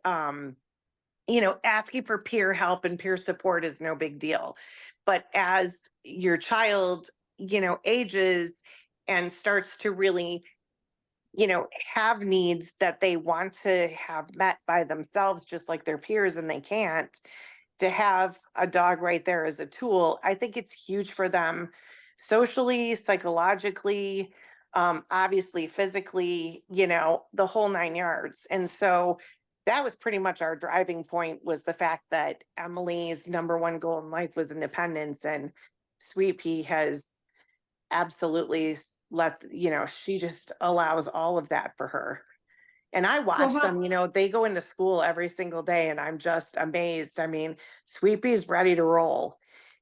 asking for peer help and peer support is no big deal. But as your child, ages and starts to really, have needs that they want to have met by themselves, just like their peers, and they can't, to have a dog right there as a tool, I think it's huge for them socially, psychologically, obviously physically, the whole 9 yards. And so that was pretty much our driving point, was the fact that Emily's number one goal in life was independence, and Sweet Pea has absolutely she just allows all of that for her. And I watch them, they go into school every single day and I'm just amazed. I mean, Sweet Pea's ready to roll.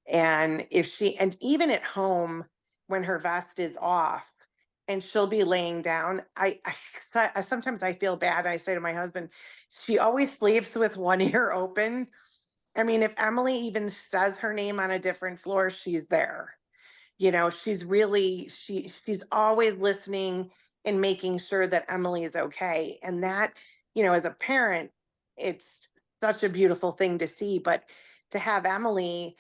And and even at home, when her vest is off and she'll be laying down, I sometimes I feel bad. I say to my husband, she always sleeps with one ear open. I mean, if Emily even says her name on a different floor, she's there. She's always listening and making sure that Emily is okay. And that, as a parent, it's such a beautiful thing to see. But to have Emily,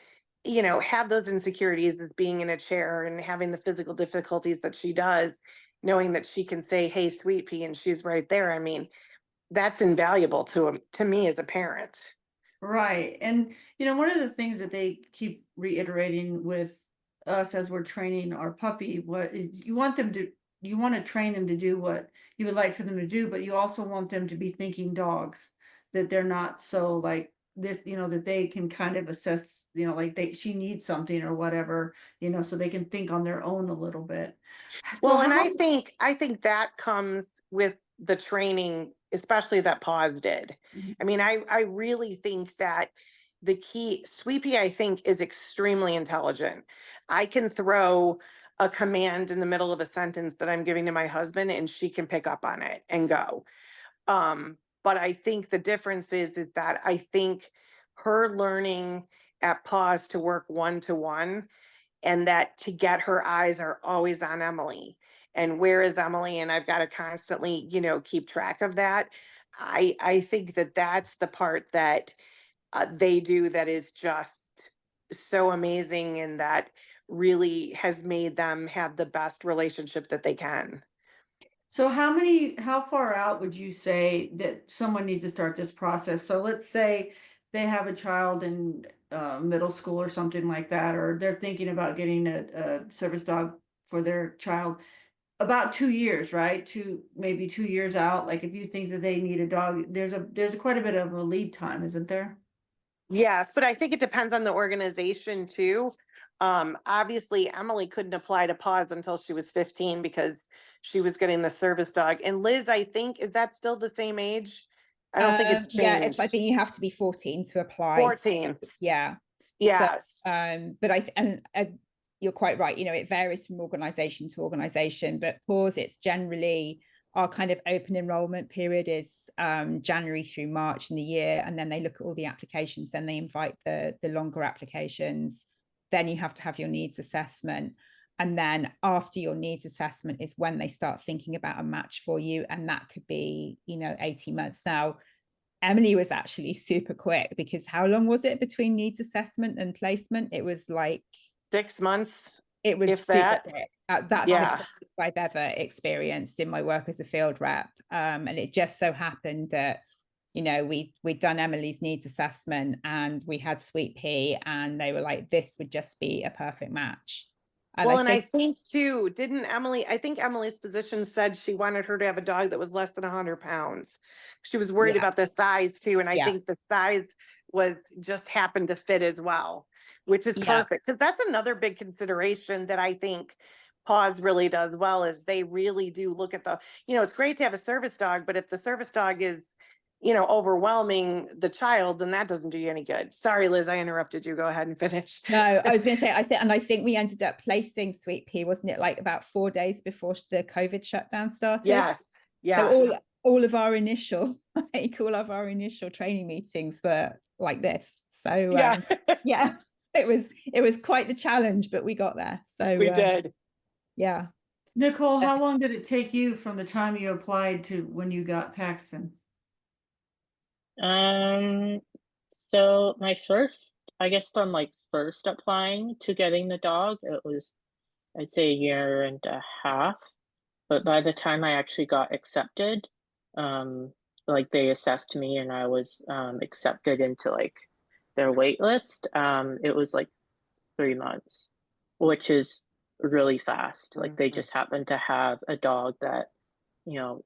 have those insecurities of being in a chair and having the physical difficulties that she does, knowing that she can say, hey, Sweet Pea, and she's right there. I mean, that's invaluable to me as a parent. Right. And, one of the things that they keep reiterating with us as we're training our puppy, you want to train them to do what you would like for them to do, but you also want them to be thinking dogs, that they're not so like this, that they can kind of assess, like she needs something or whatever, so they can think on their own a little bit. Well, and I think that comes with the training, especially that Paws did. Mhm. I mean, I really think that the key, Sweet Pea, I think, is extremely intelligent. I can throw a command in the middle of a sentence that I'm giving to my husband and she can pick up on it and go. But I think the difference is that I think her learning at Paws to work one-to-one, and that to get her eyes are always on Emily. And where is Emily? And I've got to constantly, keep track of that. I think that that's the part that they do that is just so amazing, and that really has made them have the best relationship that they can. So how far out would you say that someone needs to start this process? So let's say they have a child in middle school or something like that, or they're thinking about getting a service dog for their child. About 2 years, right? Maybe 2 years out. Like if you think that they need a dog, there's quite a bit of a lead time, isn't there? Yes, but I think it depends on the organization too. Obviously, Emily couldn't apply to Paws until she was 15 because she was getting the service dog. And Liz, I think, is that still the same age? I don't think it's changed. Yeah, I think you have to be 14 to apply. 14. Yeah. Yes. So, but you're quite right. It varies from organization to organization, but Paws, it's generally our kind of open enrollment period is January through March in the year, and then they look at all the applications, then they invite the longer applications, then you have to have your needs assessment, and then after your needs assessment is when they start thinking about a match for you, and that could be 18 months. Now Emily was actually super quick, because how long was it between needs assessment and placement? It was like 6 months. it was If super that. quick. That's Yeah. the quickest I've ever experienced in my work as a field rep. And it just so happened that, we'd done Emily's needs assessment and we had Sweet Pea, and they were like, this would just be a perfect match. And Well, I think too, I think Emily's physician said she wanted her to have a dog that was less than 100 pounds. She was worried Yeah. about the size too. And I Yeah. think the size was just happened to fit as well, which is Yeah. perfect. Because that's another big consideration that I think Paws really does well, is they really do look at it's great to have a service dog, but if the service dog is, overwhelming the child, then that doesn't do you any good. Sorry, Liz, I interrupted you. Go ahead and finish. No, I was going to say, I think we ended up placing Sweet Pea, wasn't it, like about 4 days before the COVID shutdown started? Yes. Yeah. So all of our initial training meetings were like this. So Yeah. yeah, it was quite the challenge, but we got there. So We did. Yeah. Nicole, how long did it take you from the time you applied to when you got Paxton? So my I guess from like first applying to getting the dog, it was, I'd say, a year and a half. But by the time I actually got accepted, like they assessed me and I was accepted into like their wait list, it was like 3 months, which is really fast. Like they just happened to have a dog that,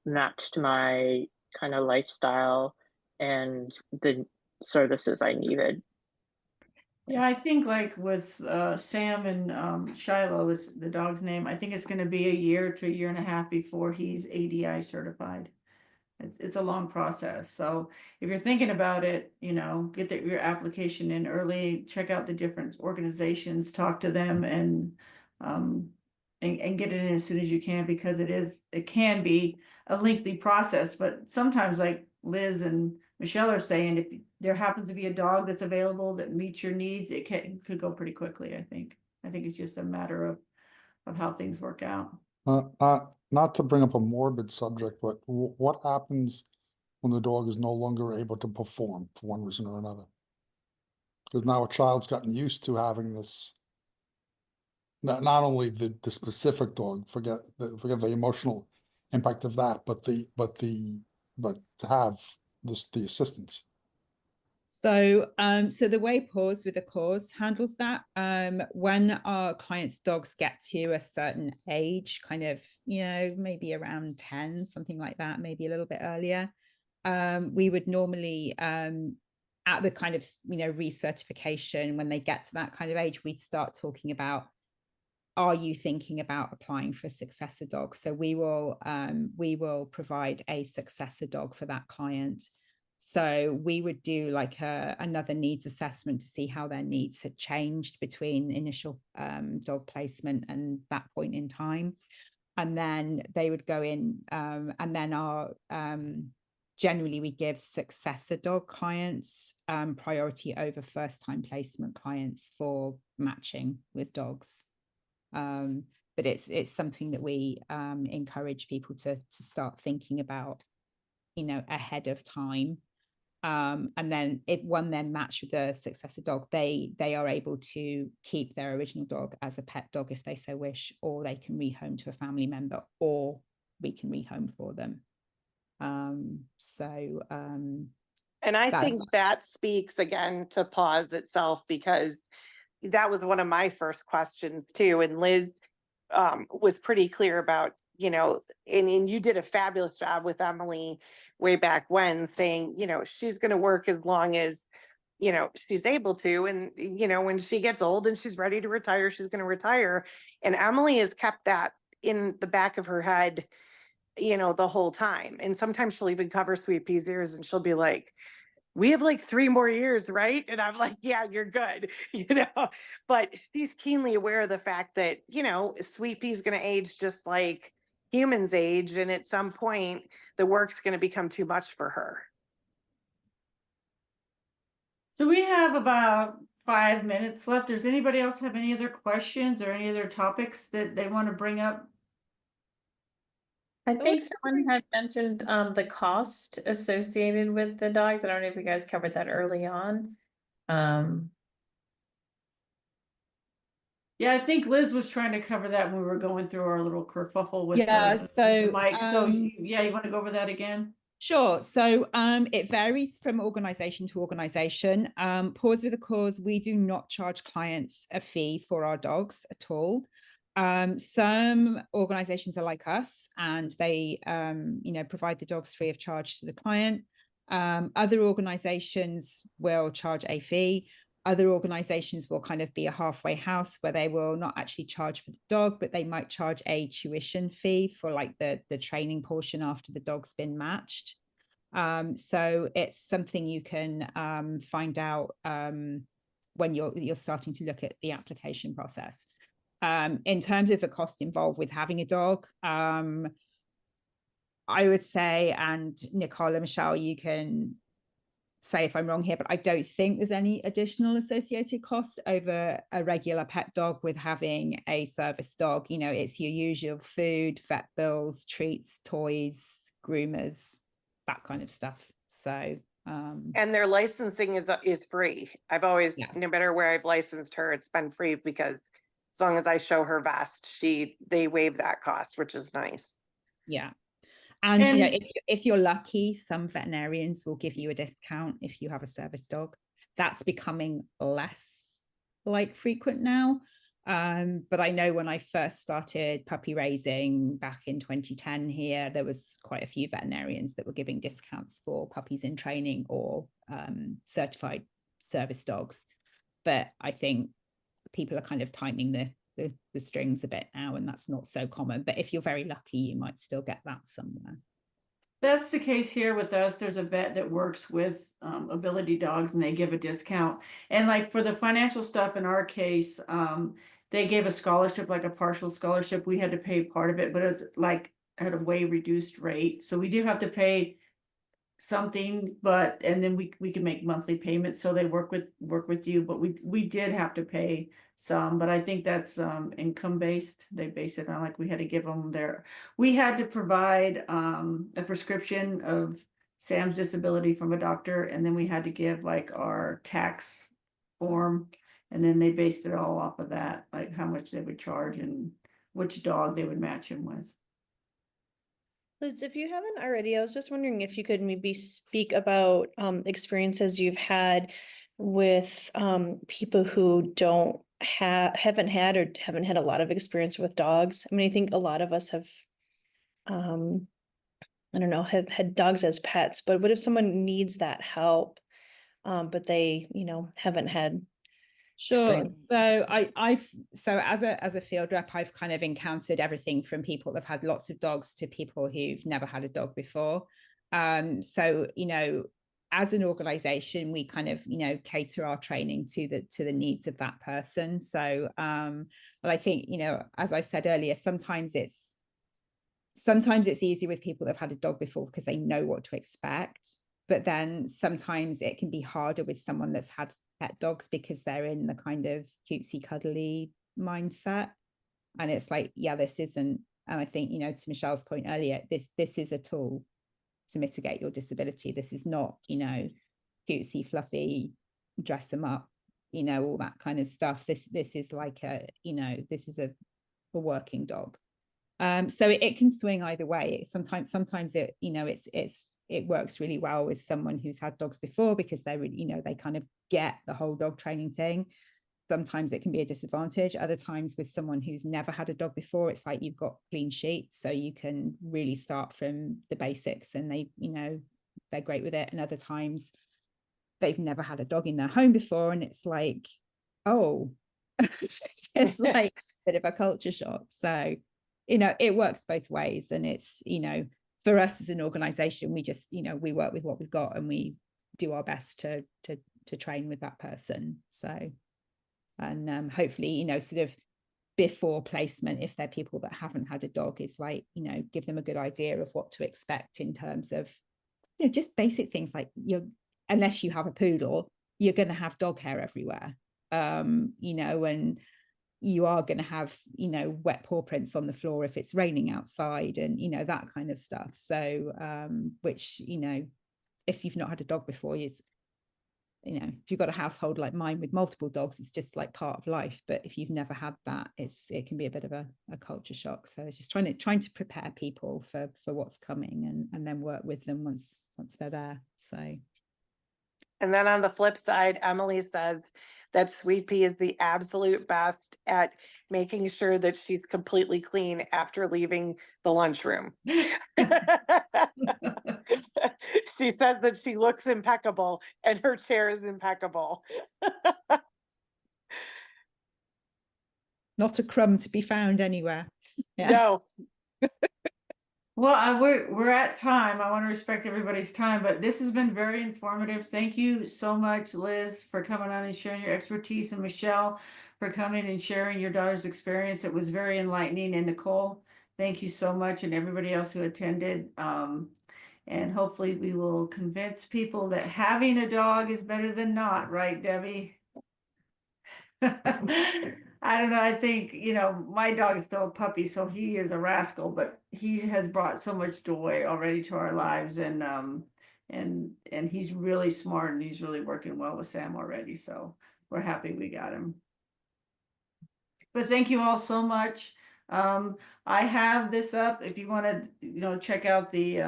matched my kind of lifestyle and the services I needed. Yeah, I think like with Sam and Shiloh is the dog's name. I think it's going to be a year to a year and a half before he's ADI certified. It's a long process. So if you're thinking about it, get your application in early, check out the different organizations, talk to them, and get it in as soon as you can, because it can be a lengthy process. But sometimes, like Liz and Michelle are saying, if there happens to be a dog that's available that meets your needs, it could go pretty quickly. I think it's just a matter of how things work out. Not to bring up a morbid subject, but what happens when the dog is no longer able to perform for one reason or another? Because now a child's gotten used to having this. Not only the specific dog, forget the emotional impact of that, but to have the assistance. So the way Paws with a Cause handles that, when our clients' dogs get to a certain age, kind of, maybe around 10, something like that, maybe a little bit earlier, we would normally, at the kind of, recertification, when they get to that kind of age, we'd start talking about, are you thinking about applying for a successor dog? So we will provide a successor dog for that client. So we would do like another needs assessment to see how their needs had changed between initial dog placement and that point in time. And then they would go in, and then generally we give successor dog clients priority over first time placement clients for matching with dogs. But it's something that we encourage people to start thinking about, ahead of time. And then if one then match with a successor dog, they are able to keep their original dog as a pet dog if they so wish, or they can rehome to a family member, or we can rehome for them. And I think that speaks again to Paws itself, because that was one of my first questions too. And Liz was pretty clear about, and you did a fabulous job with Emily way back when, saying, she's going to work as long as, she's able to. And, when she gets old and she's ready to retire, she's going to retire. And Emily has kept that in the back of her head, the whole time. And sometimes she'll even cover Sweet Pea's ears and she'll be like, we have like 3 more years, right? And I'm like, yeah, you're good, but she's keenly aware of the fact that, Sweet Pea's going to age just like human's age, and at some point the work's going to become too much for her. So we have about 5 minutes left. Does anybody else have any other questions or any other topics that they want to bring up? I think someone had mentioned the cost associated with the dogs. I don't know if you guys covered that early on. Yeah, I think Liz was trying to cover that when we were going through our little kerfuffle with Yeah, the mic. So so, yeah, you want to go over that again? Sure. So it varies from organization to organization. Paws with a Cause, we do not charge clients a fee for our dogs at all. Some organizations are like us, and they provide the dogs free of charge to the client. Other organizations will charge a fee. Other organizations will kind of be a halfway house where they will not actually charge for the dog, but they might charge a tuition fee for like the training portion after the dog's been matched. So it's something you can find out when you're starting to look at the application process. In terms of the cost involved with having a dog, I would say, and Nicole and Michelle, you can say if I'm wrong here, but I don't think there's any additional associated cost over a regular pet dog with having a service dog. You know, it's your usual food, vet bills, treats, toys, groomers, that kind of stuff. So and their licensing is free. I've always, no matter where I've licensed her, it's been free, because as long as I show her vest, they waive that cost, which is nice. Yeah. And you know, if you're lucky, some veterinarians will give you a discount if you have a service dog. That's becoming less like frequent now. But I know when I first started puppy raising back in 2010 here, there was quite a few veterinarians that were giving discounts for puppies in training or certified service dogs. But I think people are kind of tightening the strings a bit now, and that's not so common. But if you're very lucky, you might still get that somewhere. That's the case here with us. There's a vet that works with ability dogs, and they give a discount. And like for the financial stuff in our case, they gave a scholarship, like a partial scholarship. We had to pay part of it, but it was like at a way reduced rate. So we do have to pay something, but and then we can make monthly payments. So they work with you, but we did have to pay some, but I think that's income based. They base it on, like, we had to give them we had to provide a prescription of Sam's disability from a doctor, and then we had to give like our tax form, and then they based it all off of that, like how much they would charge and which dog they would match him with. Liz, if you haven't already, I was just wondering if you could maybe speak about experiences you've had with people who haven't had a lot of experience with dogs. I mean, I think a lot of us have, I don't know, have had dogs as pets, but what if someone needs that help, but they, haven't had experience? So so as a field rep, I've kind of encountered everything from people that have had lots of dogs to people who've never had a dog before. So, as an organization, we kind of, cater our training to the needs of that person. So, but I think, as I said earlier, sometimes it's easy with people that have had a dog before because they know what to expect. But then sometimes it can be harder with someone that's had pet dogs because they're in the kind of cutesy cuddly mindset. And it's like, yeah, this isn't, and I think, to Michelle's point earlier, this is a tool to mitigate your disability. This is not, cutesy, fluffy, dress them up, all that kind of stuff. This is like this is a working dog. So it can swing either way. Sometimes it works really well with someone who's had dogs before because they really, they kind of get the whole dog training thing. Sometimes it can be a disadvantage. Other times with someone who's never had a dog before, it's like you've got clean sheets, so you can really start from the basics and they're great with it. And other times they've never had a dog in their home before and it's like, oh, it's like a bit of a culture shock. So, it works both ways. And it's, for us as an organization, we just, we work with what we've got and we do our best to train with that person. So, and hopefully, sort of before placement, if they're people that haven't had a dog, is like, you know, give them a good idea of what to expect in terms of, you know, just basic things like unless you have a poodle, you're going to have dog hair everywhere, you know, and you are going to have, you know, wet paw prints on the floor if it's raining outside, and, you know, that kind of stuff. So, which, you know, if you've not had a dog before, you know, if you've got a household like mine with multiple dogs, it's just like part of life. But if you've never had that, it can be a bit of a culture shock. So it's just trying to prepare people for what's coming, and then work with them once they're there. So. And then on the flip side, Emily says that Sweet Pea is the absolute best at making sure that she's completely clean after leaving the lunchroom. She says that she looks impeccable and her chair is impeccable. Not a crumb to be found anywhere. Yeah. No. Well, we're at time. I want to respect everybody's time, but this has been very informative. Thank you so much, Liz, for coming on and sharing your expertise, and Michelle for coming and sharing your daughter's experience. It was very enlightening. And Nicole, thank you so much, and everybody else who attended. And hopefully we will convince people that having a dog is better than not, right, Debbie? I don't know. I think, you know, my dog is still a puppy, so he is a rascal, but he has brought so much joy already to our lives, and he's really smart, and he's really working well with Sam already. So we're happy we got him. But thank you all so much. I have this up if you want to, you know, check out the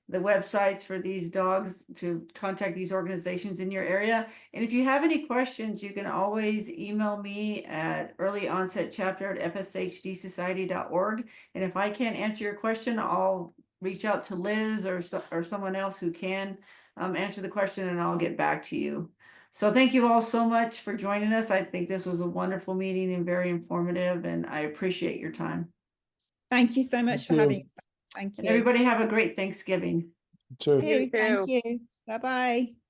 websites for these dogs, to contact these organizations in your area. And if you have any questions, you can always email me at earlyonsetchapter@fshdssociety.org. And if I can't answer your question, I'll reach out to Liz or someone else who can answer the question, and I'll get back to you. So thank you all so much for joining us. I think this was a wonderful meeting and very informative, and I appreciate your time. Thank you so much for having us. Thank you. And everybody have a great Thanksgiving. Too. Thank you. Bye-bye.